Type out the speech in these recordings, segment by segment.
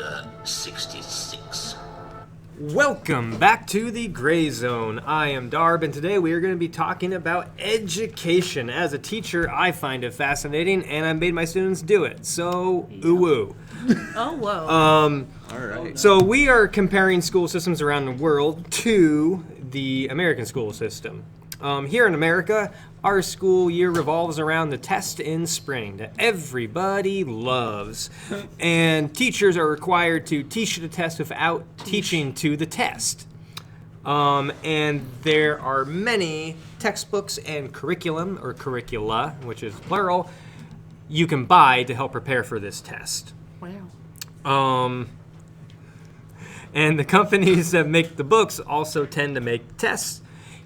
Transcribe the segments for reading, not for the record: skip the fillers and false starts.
Chapter 66. Welcome back to the Gray Zone. I am Darb, and today we are going to be talking about education. As a teacher, I find it fascinating, and I made my students do it. So, ooh-woo. Oh, whoa. All right. So we are comparing school systems around the world to the American school system. Here in America, our school year revolves around the test in spring that everybody loves. And teachers are required to teach the test without teaching to the test. And there are many textbooks and curriculum, or curricula, which is plural, you can buy to help prepare for this test. Wow. And the companies that make the books also tend to make tests.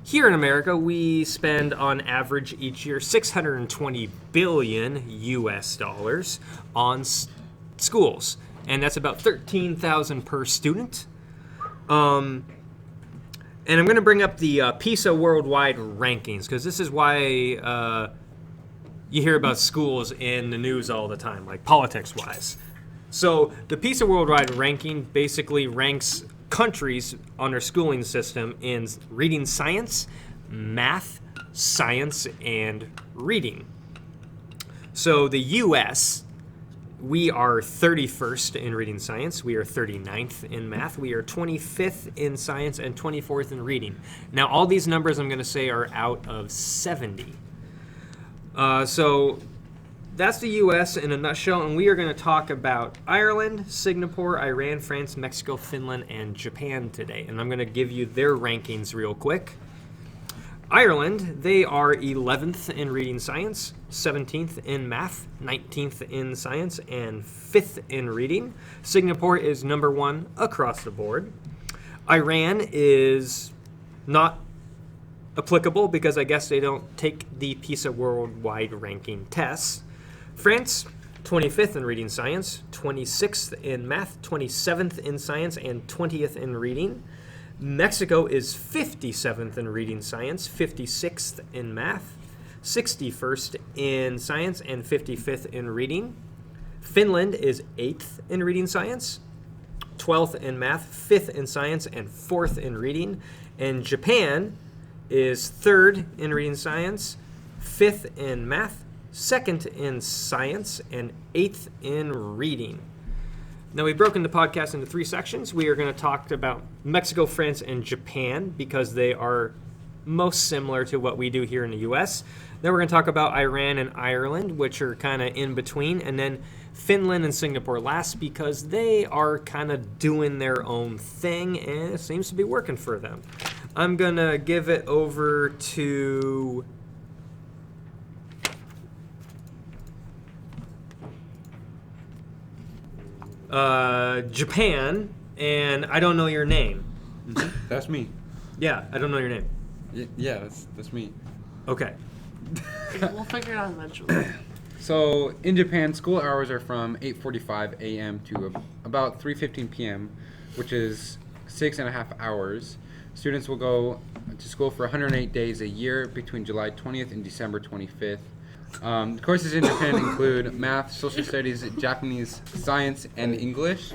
Here in America, we spend on average each year $620 billion US dollars on schools, and that's about $13,000 per student. And I'm going to bring up the PISA worldwide rankings because this is why you hear about schools in the news all the time, like politics-wise. So the PISA worldwide ranking basically ranks countries on their schooling system in reading science, math, science, and reading. So the U.S., we are 31st in reading science, we are 39th in math, we are 25th in science, and 24th in reading. Now all these numbers I'm going to say are out of 70. So that's the U.S. in a nutshell, and we are going to talk about Ireland, Singapore, Iran, France, Mexico, Finland, and Japan today. And I'm going to give you their rankings real quick. Ireland, they are 11th in reading science, 17th in math, 19th in science, and 5th in reading. Singapore is number 1 across the board. Iran is not applicable because I guess they don't take the PISA worldwide ranking tests. France, 25th in reading science, 26th in math, 27th in science, and 20th in reading. Mexico is 57th in reading science, 56th in math, 61st in science, and 55th in reading. Finland is 8th in reading science, 12th in math, 5th in science, and 4th in reading. And Japan is 3rd in reading science, 5th in math, 2nd in science, and 8th in reading. Now, we've broken the podcast into 3 sections. We are going to talk about Mexico, France, and Japan because they are most similar to what we do here in the U.S. Then we're going to talk about Iran and Ireland, which are kind of in between, and then Finland and Singapore last because they are kind of doing their own thing, and it seems to be working for them. I'm going to give it over to Japan, and I don't know your name. That's me. Yeah, I don't know your name. Yeah, that's me. Okay. We'll figure it out eventually. So in Japan, school hours are from 8:45 a.m. to about 3:15 p.m., which is 6.5 hours. Students will go to school for 108 days a year between July 20th and December 25th. Courses in Japan include math, social studies, Japanese, science, and English.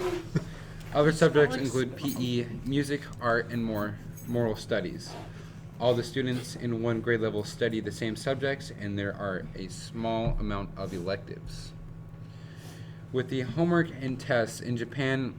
Other subjects include PE, music, art, and more moral studies. All the students in one grade level study the same subjects, and there are a small amount of electives. With the homework and tests in Japan,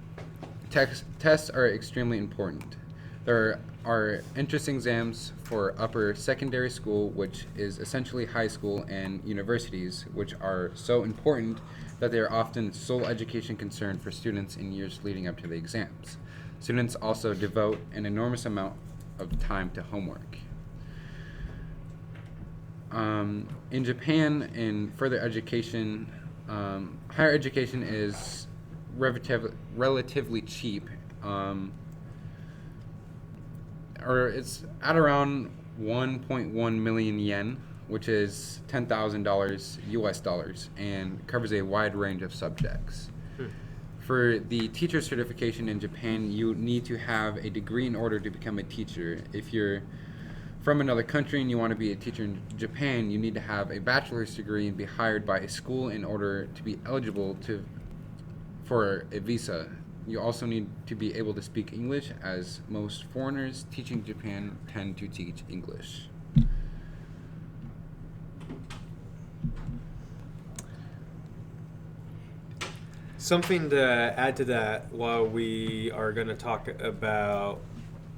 tests are extremely important. There are entrance exams for upper secondary school, which is essentially high school, and universities, which are so important that they are often sole education concern for students in years leading up to the exams. Students also devote an enormous amount of time to homework. In Japan, in further education, higher education is relatively cheap. Or it's at around 1.1 million yen, which is $10,000 US dollars, and covers a wide range of subjects. For the teacher certification in Japan, you need to have a degree in order to become a teacher. If you're from another country and you want to be a teacher in Japan, you need to have a bachelor's degree and be hired by a school in order to be eligible for a visa You also need to be able to speak English, as most foreigners teaching Japan tend to teach English. Something to add to that while we are going to talk about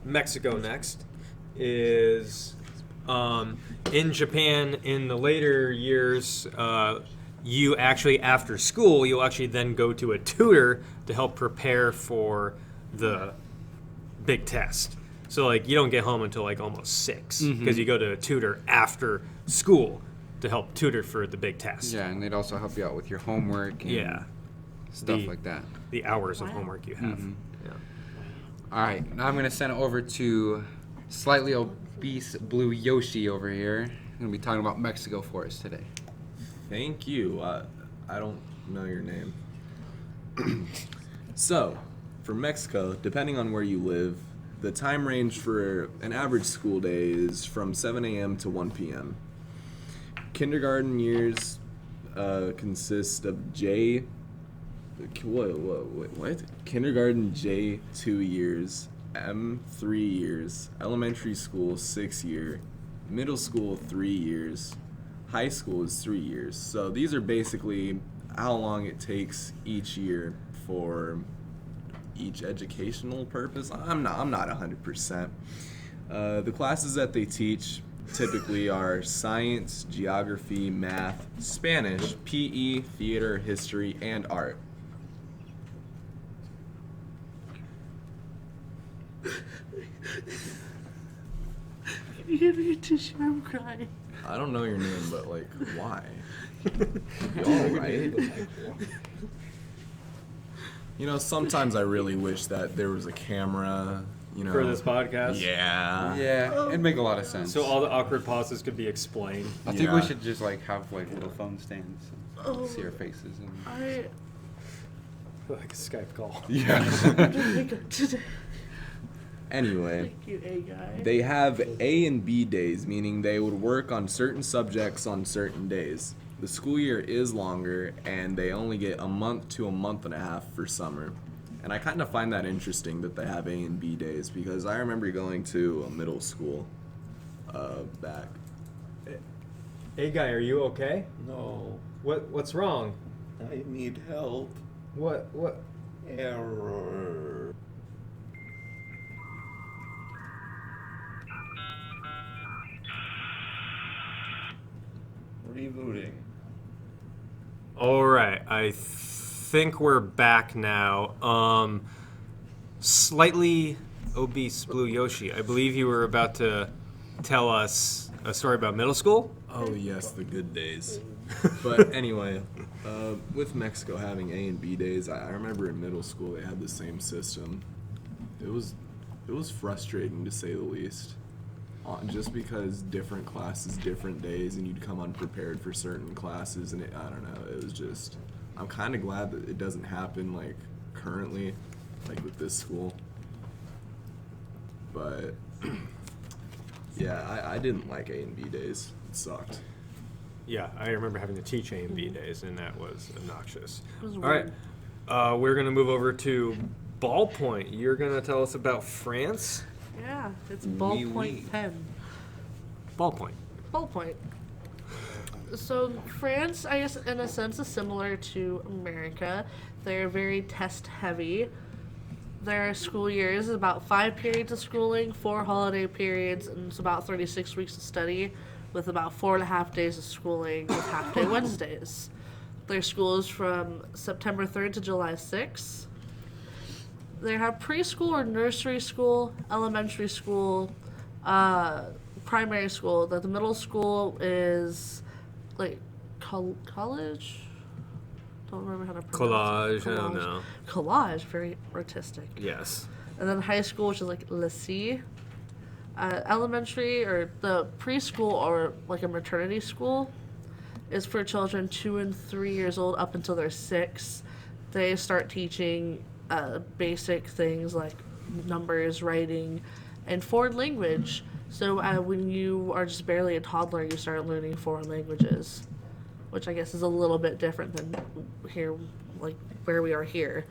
Mexico next is in Japan in the later years, you actually, after school, you'll actually then go to a tutor to help prepare for the big test. So, like, you don't get home until, like, almost 6 because you go to a tutor after school to help tutor for the big test. Yeah, and they'd also help you out with your homework and stuff like that. The hours of homework you have. Yeah. All right, now I'm going to send it over to slightly obese Blue Yoshi over here. I'm going to be talking about Mexico for us today. Thank you. I don't know your name. So, for Mexico, depending on where you live, the time range for an average school day is from 7 a.m. to 1 p.m. Kindergarten years consist of what? Kindergarten J 2 years, M 3 years, elementary school 6 year, middle school 3 years, high school is 3 years. So these are basically how long it takes each year for each educational purpose. I'm not 100%. The classes that they teach typically are science, geography, math, Spanish, PE, theater, history, and art. You give me a tissue, I'm crying. I don't know your name, but like, why? You alright? You know, sometimes I really wish that there was a camera, you know. For this podcast? Yeah. Yeah, it'd make a lot of sense. So all the awkward pauses could be explained. I think we Yeah. should just like have like little phone stands and see our faces. And... Like a Skype call. Yeah. Wake up today. Anyway, Thank you, A guy. they have A and B days, meaning they would work on certain subjects on certain days. The school year is longer, and they only get a month to a month and a half for summer. And I kind of find that interesting that they have A and B days, because I remember going to a middle school back. Hey guy, are you okay? No, What's wrong? I need help. What? Error. Rebooting. All right, I think we're back now. Slightly obese Blue Yoshi, I believe you were about to tell us a story about middle school? Oh yes, the good days. But anyway, with Mexico having A and B days, I remember in middle school they had the same system. It was frustrating to say the least. Just because different classes, different days, and you'd come unprepared for certain classes, and I don't know, it was just, I'm kind of glad that it doesn't happen, like, currently, like, with this school. But, yeah, I didn't like A and B days. It sucked. Yeah, I remember having to teach A and B days, and that was obnoxious. It was All right, weird. we're going to move over to Ballpoint. You're going to tell us about France? Yeah, it's Oui, ballpoint oui. pen. Ballpoint. Ballpoint. So France, I guess, in a sense, is similar to America. They're very test heavy. Their school year is about 5 periods of schooling, 4 holiday periods, and it's about 36 weeks of study, with about 4.5 days of schooling with half-day Wednesdays. Their school is from September 3rd to July 6th. They have preschool or nursery school, elementary school, primary school. The middle school is like college. Don't remember how to pronounce Collage, I don't know. Collage, very artistic. Yes. And then high school, which is like lycée. Elementary or the preschool or like a maternity school is for children 2 and 3 years old up until they're 6. They start teaching basic things like numbers, writing, and foreign language. So when you are just barely a toddler, you start learning foreign languages, which I guess is a little bit different than here, like where we are here.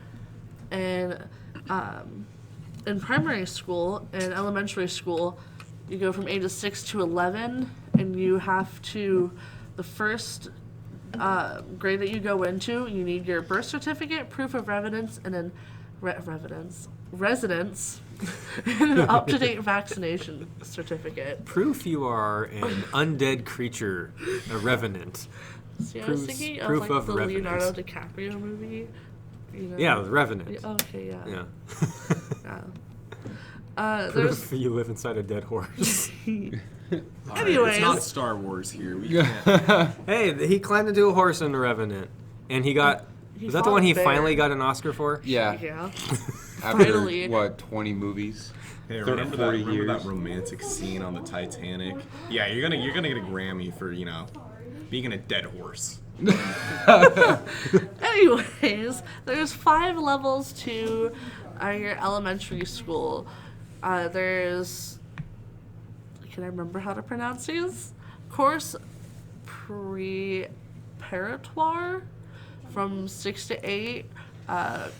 And in primary school and elementary school, you go from ages 6 to 11, and you have to, the first grade that you go into, you need your birth certificate, proof of residence, and then residence, and an up-to-date vaccination certificate. Proof you are an undead creature, a revenant. See, I was thinking of proof like of the revenant. Leonardo DiCaprio movie. You know? Yeah, the revenant. Yeah, okay, yeah. Yeah. There's Proof you live inside a dead horse. Anyways. It's not Star Wars here. We can't. Hey, he climbed into a horse in the Revenant, and he got. He Was that the fought one a he bear. finally got an Oscar for? Yeah. Yeah. After Finally. what, 20 movies? Hey, 30, remember 40 that, remember years. that romantic scene on the Titanic? Yeah, you're gonna get a Grammy for being a dead horse. Anyways, there's 5 levels to your elementary school. There's, can I remember how to pronounce these? Course préparatoire from 6 to 8.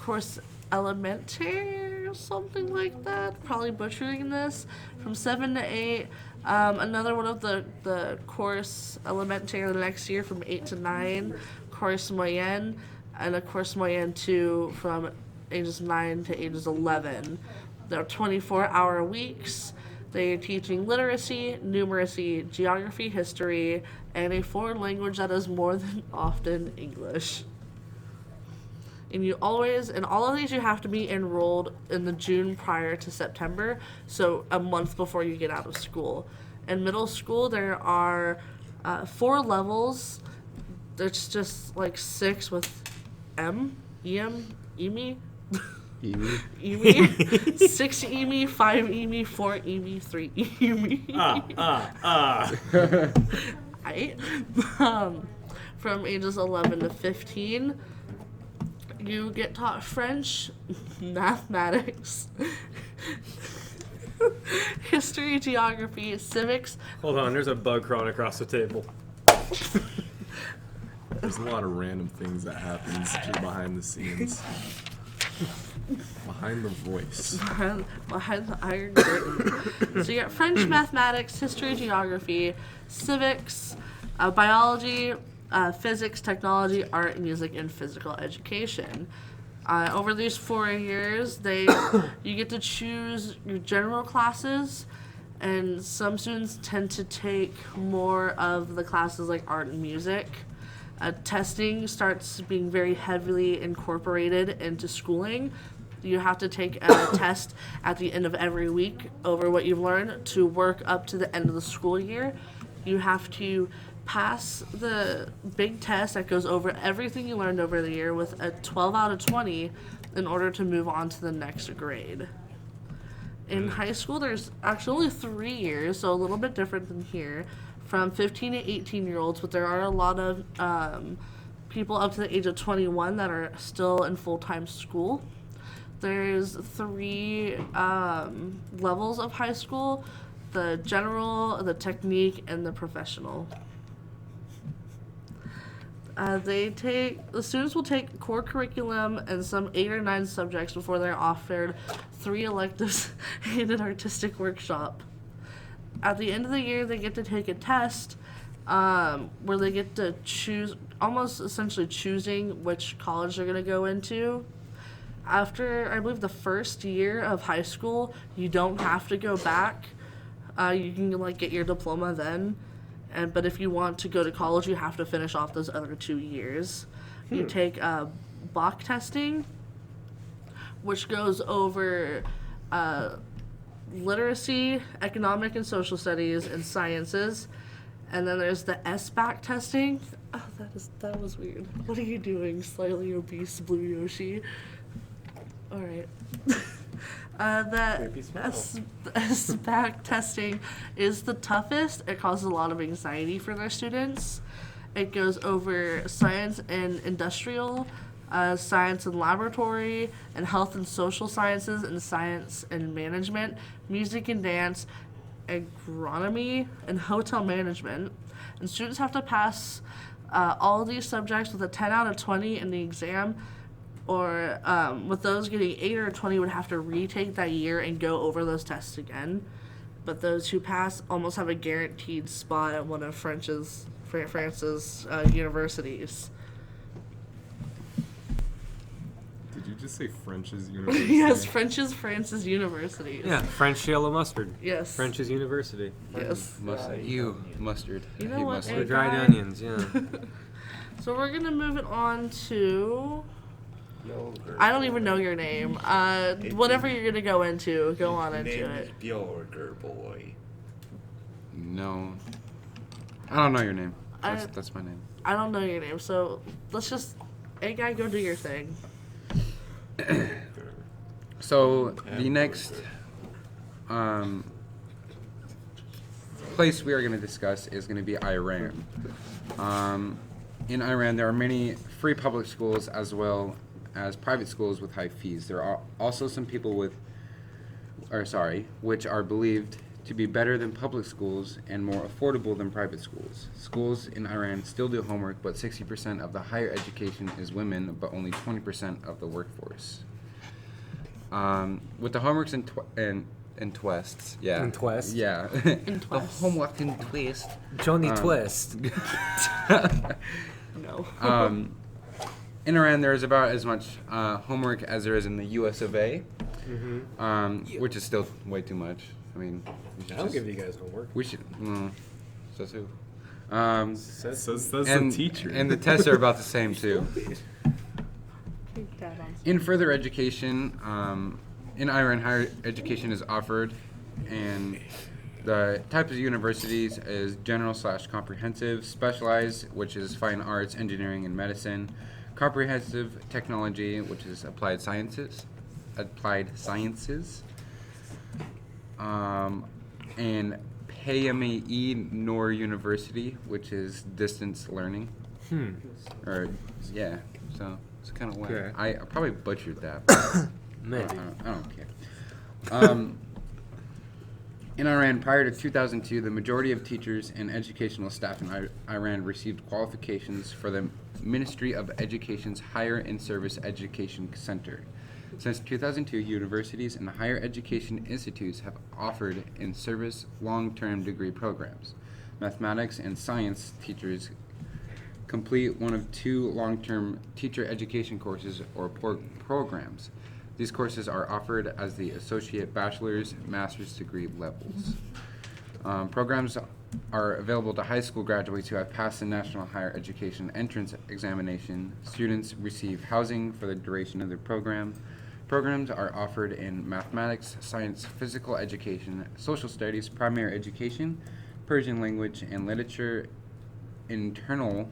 Course élémentaire or something like that. Probably butchering this. From 7 to 8. Another one of the course élémentaire the next year from 8 to 9. Course moyenne, and a course moyenne 2 from ages 9 to ages 11. They're 24-hour weeks. They're teaching literacy, numeracy, geography, history, and a foreign language that is more than often English. And you always, in all of these, you have to be enrolled in the June prior to September, so a month before you get out of school. In middle school, there are 4 levels. There's just like 6 with EMI. Amy? EMI, 6 EMI, 5 EMI, 4 EMI, 3 EMI. Right? From ages 11 to 15, you get taught French, mathematics, history, geography, civics. Hold on, there's a bug crawling across the table. There's a lot of random things that happens just behind the scenes. Behind the voice. Behind the iron curtain. So you got French, mathematics, history, geography, civics, biology, physics, technology, art, music, and physical education. Over these 4 years, you get to choose your general classes, and some students tend to take more of the classes like art and music. Testing starts being very heavily incorporated into schooling. You have to take a test at the end of every week over what you've learned to work up to the end of the school year. You have to pass the big test that goes over everything you learned over the year with a 12 out of 20 in order to move on to the next grade. In high school, there's actually only 3 years, so a little bit different than here, from 15 to 18-year-olds, but there are a lot of people up to the age of 21 that are still in full-time school. There's 3 levels of high school: the general, the technique, and the professional. The students will take core curriculum and some 8 or 9 subjects before they're offered 3 electives and an artistic workshop. At the end of the year, they get to take a test where they get to choose, almost essentially choosing which college they're going to go into. After, I believe, the first year of high school, you don't have to go back. You can get your diploma then. But if you want to go to college, you have to finish off those other 2 years. You take Bach testing, which goes over literacy, economic and social studies, and sciences. And then there's the SBAC testing. Oh, that was weird. What are you doing, slightly obese Blue Yoshi? All right. The SBAC testing is the toughest. It causes a lot of anxiety for their students. It goes over science and industrial, science and laboratory, and health and social sciences, and science and management, music and dance, agronomy, and hotel management. And students have to pass all of these subjects with a 10 out of 20 in the exam. or with those getting 8 or 20 would have to retake that year and go over those tests again. But those who pass almost have a guaranteed spot at one of France's universities. Did you just say French's university? Yes, France's universities. Yeah, French yellow mustard. Yes. French's university. Yes. Mustard. Mustard. You I know hate what, mustard. Or dried guy? onions, yeah. So we're gonna move it on to. Yogurt. I don't even know your name. Whatever you're gonna go into, go on into Name it. is Bjorger boy. No. I don't know your name. I- That's my name. I don't know your name, so let's just. Hey, guy, go do your thing. So the next place we are going to discuss is going to be Iran. In Iran, there are many free public schools as well as private schools with high fees. There are also some people which are believed to be better than public schools and more affordable than private schools. Schools in Iran still do homework, but 60% of the higher education is women, but only 20% of the workforce. With the homeworks and twists, yeah. And twist? Yeah. And The twist. homework and twist. Johnny Twist. No. In Iran, there is about as much homework as there is in the U.S. of A, which is still way too much. I mean, we should I'll just- give you guys homework. We should. Says who? Says the and, teacher. And the tests are about the same too. Keep that on. In further education, in Iran, higher education is offered, and the types of universities is general/comprehensive, specialized, which is fine arts, engineering, and medicine, comprehensive technology, which is applied sciences, and PME Noor University, which is distance learning. Or yeah, so it's kind of Okay. weird. I probably butchered that. But Maybe. I don't care. In Iran, prior to 2002, the majority of teachers and educational staff in Iran received qualifications for the Ministry of Education's Higher and Service Education Center. Since 2002, universities and higher education institutes have offered in-service long-term degree programs. Mathematics and science teachers complete one of two long-term teacher education courses or programs. These courses are offered as the associate bachelor's, master's degree levels. Programs are available to high school graduates who have passed the National Higher Education Entrance Examination. Students receive housing for the duration of their program. Programs are offered in mathematics, science, physical education, social studies, primary education, Persian language and literature, internal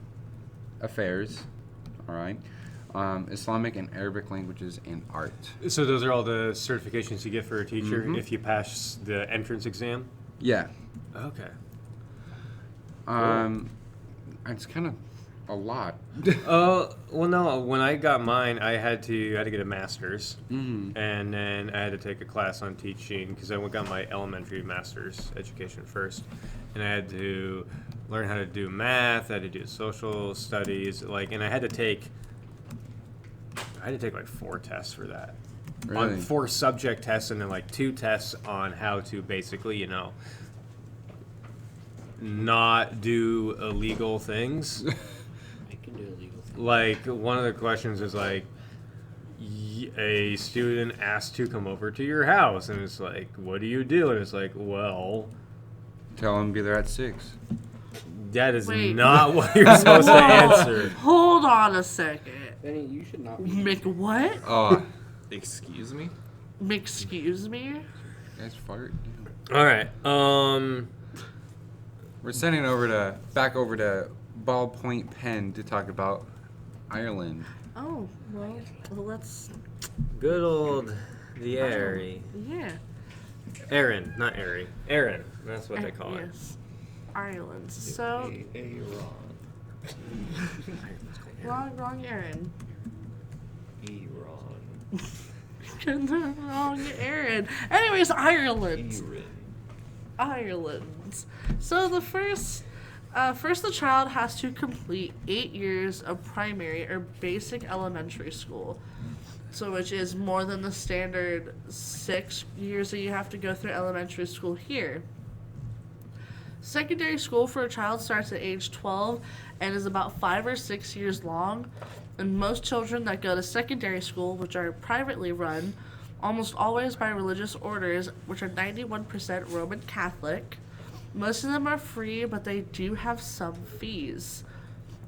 affairs, all right, Islamic and Arabic languages, and art. So those are all the certifications you get for a teacher if you pass the entrance exam? Yeah. Okay. It's kind of a lot. Well, no. When I got mine, I had to get a master's, Mhm. and then I had to take a class on teaching because I got my elementary master's education first, and I had to learn how to do math. I had to do social studies, and I had to take like 4 tests for that. Really? On 4 subject tests, and then 2 tests on how to basically, not do illegal things. I can do illegal things. Like, one of the questions is a student asked to come over to your house, and it's like, what do you do? And it's like, well, Tell them be there at 6. that is Wait. not what you're supposed to Whoa. answer. Hold on a second. Benny, you should not be. What? Oh, Excuse me? Excuse me? guys fart. All right. We're sending back over to Ballpoint Pen to talk about Ireland. Oh, well, let's. Good old the Airy. Yeah. Aaron, not Airy. Aaron. That's what they call it. Yes. Ireland. So, Aaron. wrong Aaron. Iran. Wrong Aaron. Anyways, Ireland. Aaron. Ireland. So the first First, the child has to complete 8 years of primary or basic elementary school, so which is more than the standard 6 years that you have to go through elementary school here. Secondary school for a child starts at age 12 and is about 5 or 6 years long, and most children that go to secondary school, which are privately run, almost always by religious orders, which are 91% Roman Catholic. Most of them are free, but they do have some fees.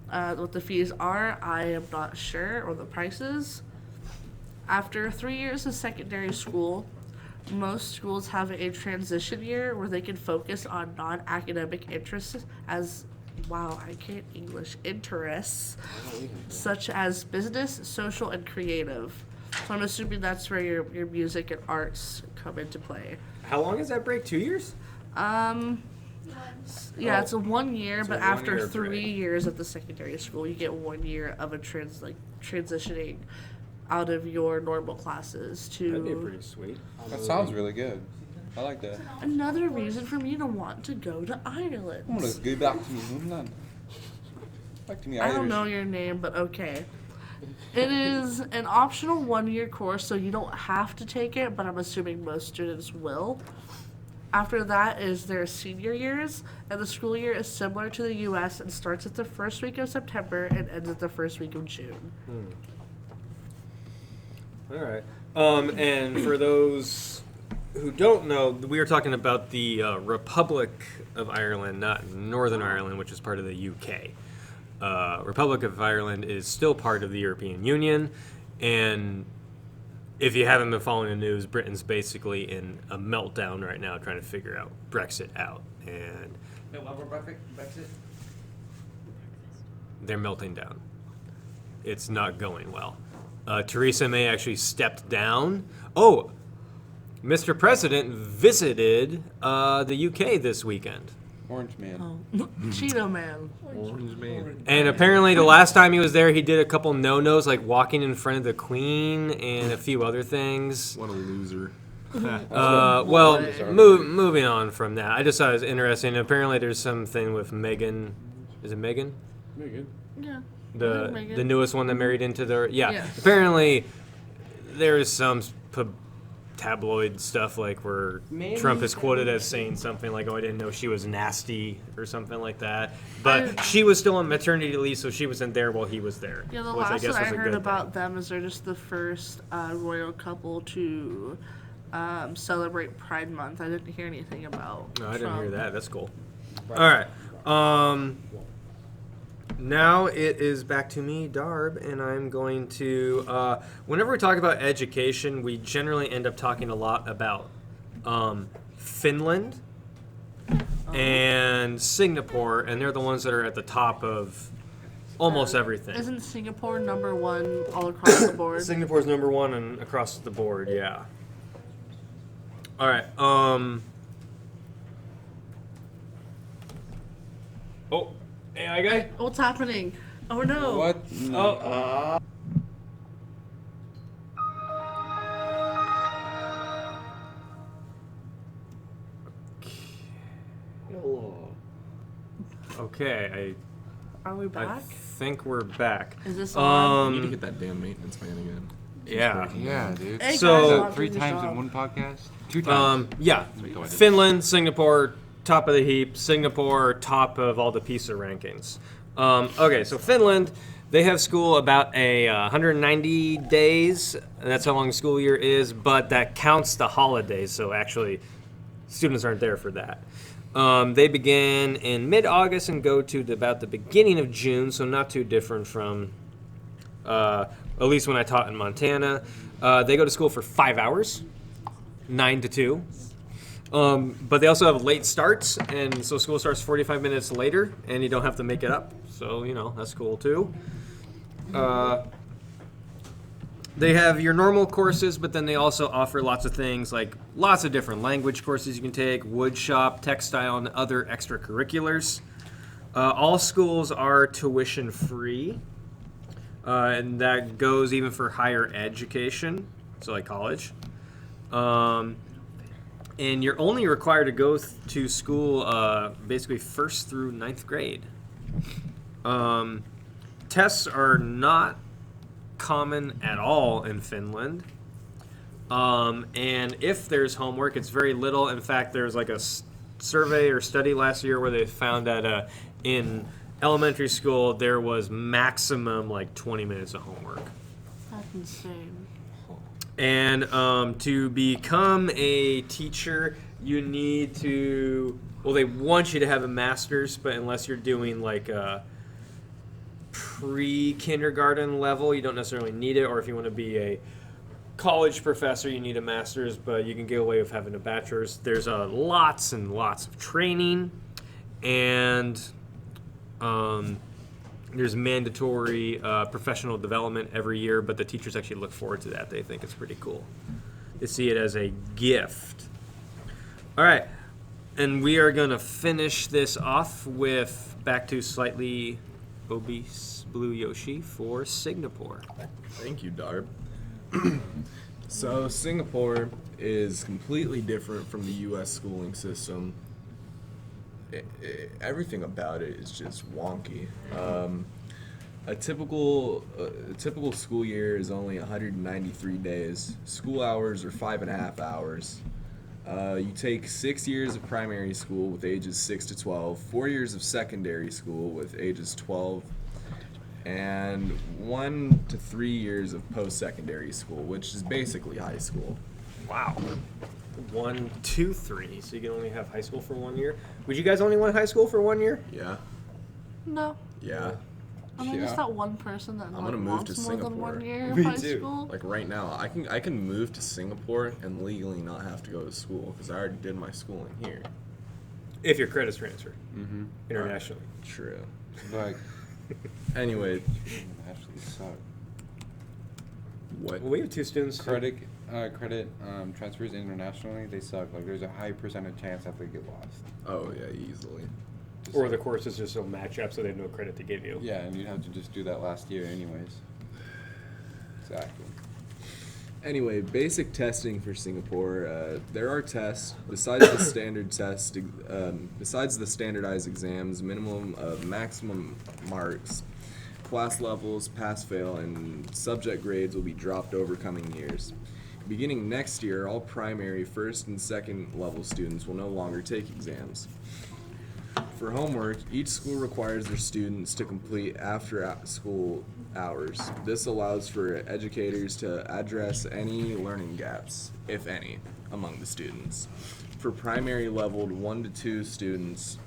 What the fees are, I am not sure, or the prices. After 3 years of secondary school, most schools have a transition year where they can focus on non-academic interests interests, such as business, social, and creative. So I'm assuming that's where your music and arts come into play. How long is that break? 2 years? Yeah, it's a 1 year, It's a but after 1 year 3 break. years at the secondary school, you get 1 year of a transitioning out of your normal classes to That'd be pretty sweet. That sounds really good. I like that. another reason for me to want to go to Ireland. I'm gonna go back to New England. Back to me I don't Irish. know your name, but okay. It is an optional 1 year course, so you don't have to take it, but I'm assuming most students will. After that is their senior years, and the school year is similar to the U.S. and starts at the first week of September and ends at the first week of June. All right. And for those who don't know, we are talking about the Republic of Ireland, not Northern Ireland, which is part of the UK. Republic of Ireland is still part of the European Union, and if you haven't been following the news, Britain's basically in a meltdown right now trying to figure out Brexit out, and they're melting down. It's not going well. Theresa May actually stepped down. Oh, Mr. President visited the UK this weekend. Orange man. Oh, Cheeto Man. Orange man. And apparently the last time he was there, he did a couple no-nos, like walking in front of the Queen and a few other things. What a loser. Well, moving on from that, I just thought it was interesting. Apparently there's something with Meghan. Is it Meghan? Very good. Yeah. The Meghan. newest one that married into the... Yeah. Yes. Apparently there is some tabloid stuff like where Trump is quoted as saying something like, "Oh, I didn't know she was nasty" or something like that. But she was still on maternity leave, so she wasn't there while he was there. Yeah, the which last I guess that I was a heard good about thing. them is they're just the first royal couple to celebrate Pride Month. I didn't hear anything about No, I didn't hear Trump. that. That's cool. All right. Now it is back to me, Darb, and I'm going to. Whenever we talk about education, we generally end up talking a lot about Finland and Singapore, and they're the ones that are at the top of almost everything. Isn't Singapore #1 all across the board? Singapore's number one and across the board, yeah. All right. Oh, AI guy. What's happening? Oh no! What? Oh. Hello. Okay, Are we I back? think we're back. Is this on? We need to get that damn maintenance man again. Yeah. Yeah, dude. Hey, So- guys, I'm 3 doing the times in job. one podcast? 2 times. Yeah. Go ahead. Finland, Singapore, top of the heap. Singapore, top of all the PISA rankings. Okay, so Finland, they have school about 190 days. And that's how long the school year is, but that counts the holidays. So actually, students aren't there for that. They begin in mid-August and go to about the beginning of June, so not too different from, at least when I taught in Montana. They go to school for 5 hours, 9 to 2. But they also have late starts, and so school starts 45 minutes later, and you don't have to make it up. So, that's cool too. They have your normal courses, but then they also offer lots of things like lots of different language courses you can take, wood shop, textile, and other extracurriculars. All schools are tuition free, and that goes even for higher education, so like college. And you're only required to go to school basically 1st through 9th grade. Tests are not common at all in Finland. And if there's homework, it's very little. In fact, there's like a survey or study last year where they found that in elementary school there was maximum like 20 minutes of homework. That's insane. And to become a teacher, you need to, well, they want you to have a master's, but unless you're doing like a pre-kindergarten level, you don't necessarily need it. Or if you want to be a college professor, you need a master's, but you can get away with having a bachelor's. There's lots and lots of training, and there's mandatory professional development every year, but the teachers actually look forward to that. They think it's pretty cool. They see it as a gift. All right, and we are going to finish this off with back to slightly obese Blue Yoshi for Singapore. Thank you, Darb. So Singapore is completely different from the U.S. schooling system. Everything about it is just wonky. A typical school year is only 193 days. School hours are 5.5 hours. You take 6 years of primary school with ages 6 to 12, 4 years of secondary school with ages 12, and 1 to 3 years of post-secondary school, which is basically high school. Wow. 1, 2, 3. So you can only have high school for 1 year. Would you guys only want high school for 1 year? Yeah. No. Yeah. I'm just that one person that I'm gonna move wants to more than Singapore. 1 year of Me high too. school. Like right now, I can move to Singapore and legally not have to go to school because I already did my schooling here. If your credit's transferred Mm-hmm. internationally. True. Like, Anyway, actually suck. what? Well, we have 2 students. Credit transfers internationally, they suck. Like, there's a high percentage chance that they get lost. Oh yeah, easily. Just Or like- the courses just don't match up, so they have no credit to give you. Yeah, and you'd have to just do that last year anyways. Exactly. Anyway, basic testing for Singapore. There are tests besides the standard test. Besides the standardized exams, minimum of maximum marks, class levels, pass/fail, and subject grades will be dropped over coming years. Beginning next year, all primary, first, and second level students will no longer take exams. For homework, each school requires their students to complete after school hours. This allows for educators to address any learning gaps, if any, among the students. For primary leveled 1 to 2 students,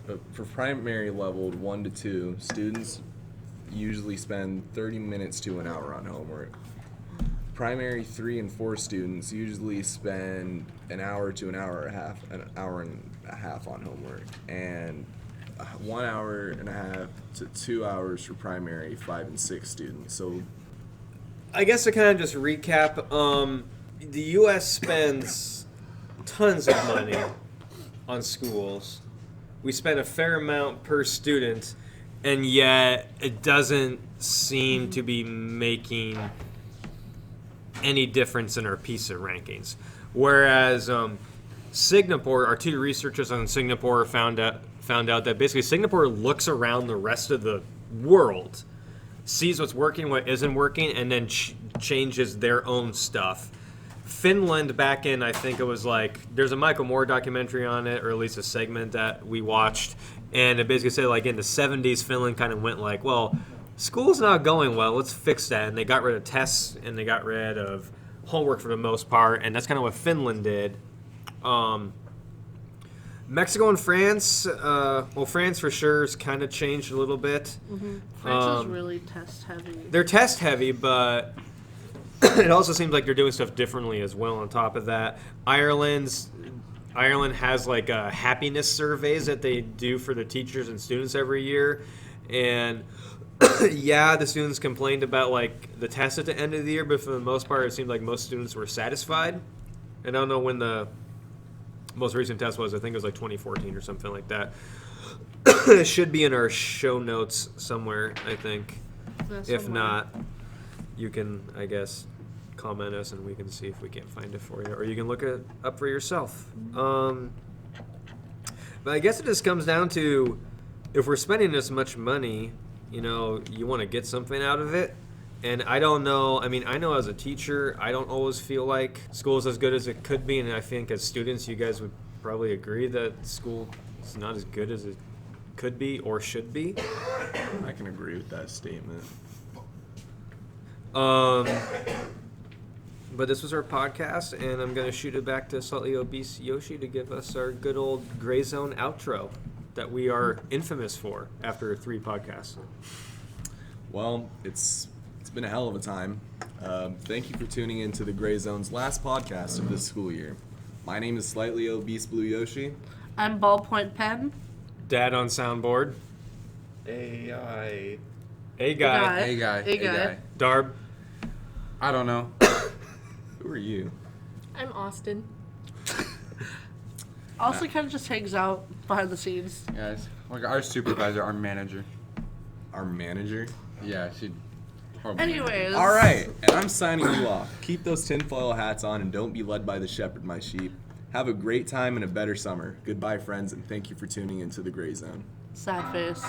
students usually spend 30 minutes to an hour on homework. Primary 3 and 4 students usually spend an hour to an hour and a half on homework, and 1 hour and a half to 2 hours for primary 5 and 6 students. So I guess to kind of just recap, the U.S. spends tons of money on schools. We spend a fair amount per student, and yet it doesn't seem to be making any difference in our PISA rankings. Whereas Singapore, our 2 researchers on Singapore found out that basically Singapore looks around the rest of the world, sees what's working, what isn't working, and then changes their own stuff. Finland, back in, I think it was like, there's a Michael Moore documentary on it, or at least a segment that we watched, and it basically said like in the 70s, Finland kind of went like, well, school's not going well, let's fix that. And they got rid of tests, and they got rid of homework for the most part, and that's kind of what Finland did. Mexico and France, France for sure has kind of changed a little bit. Mm-hmm. France is really test heavy. They're test heavy, but it also seems like they're doing stuff differently as well on top of that. Ireland has like happiness surveys that they do for the teachers and students every year. And yeah, the students complained about like the test at the end of the year, but for the most part, it seemed like most students were satisfied. And I don't know when the most recent test was. I think it was like 2014 or something like that. It should be in our show notes somewhere, I think. Yeah, If somewhere. not, you can, I guess, comment us and we can see if we can't find it for you, or you can look it up for yourself. But I guess it just comes down to, if we're spending this much money, you know, you want to get something out of it. And I don't know, I mean, I know as a teacher, I don't always feel like school is as good as it could be. And I think as students, you guys would probably agree that school is not as good as it could be or should be. I can agree with that statement. But this was our podcast, and I'm going to shoot it back to Slightly Obese Yoshi to give us our good old Gray Zone outro that we are infamous for after 3 podcasts. Well, it's been a hell of a time. Thank you for tuning in to the Gray Zone's last podcast of this school year. My name is Slightly Obese Blue Yoshi. I'm Ballpoint Pen. Dad on soundboard. AI. A guy. Guy. Hey guy. Hey, guy. Darb. I don't know. Who are you? I'm Austin. Also kind of just hangs out behind the scenes. Guys, like our supervisor, our manager. Our manager? Yeah, she. Horrible Anyways. All right, and I'm signing you off. Keep those tinfoil hats on and don't be led by the shepherd, my sheep. Have a great time and a better summer. Goodbye, friends, and thank you for tuning into the Gray Zone. Sad face.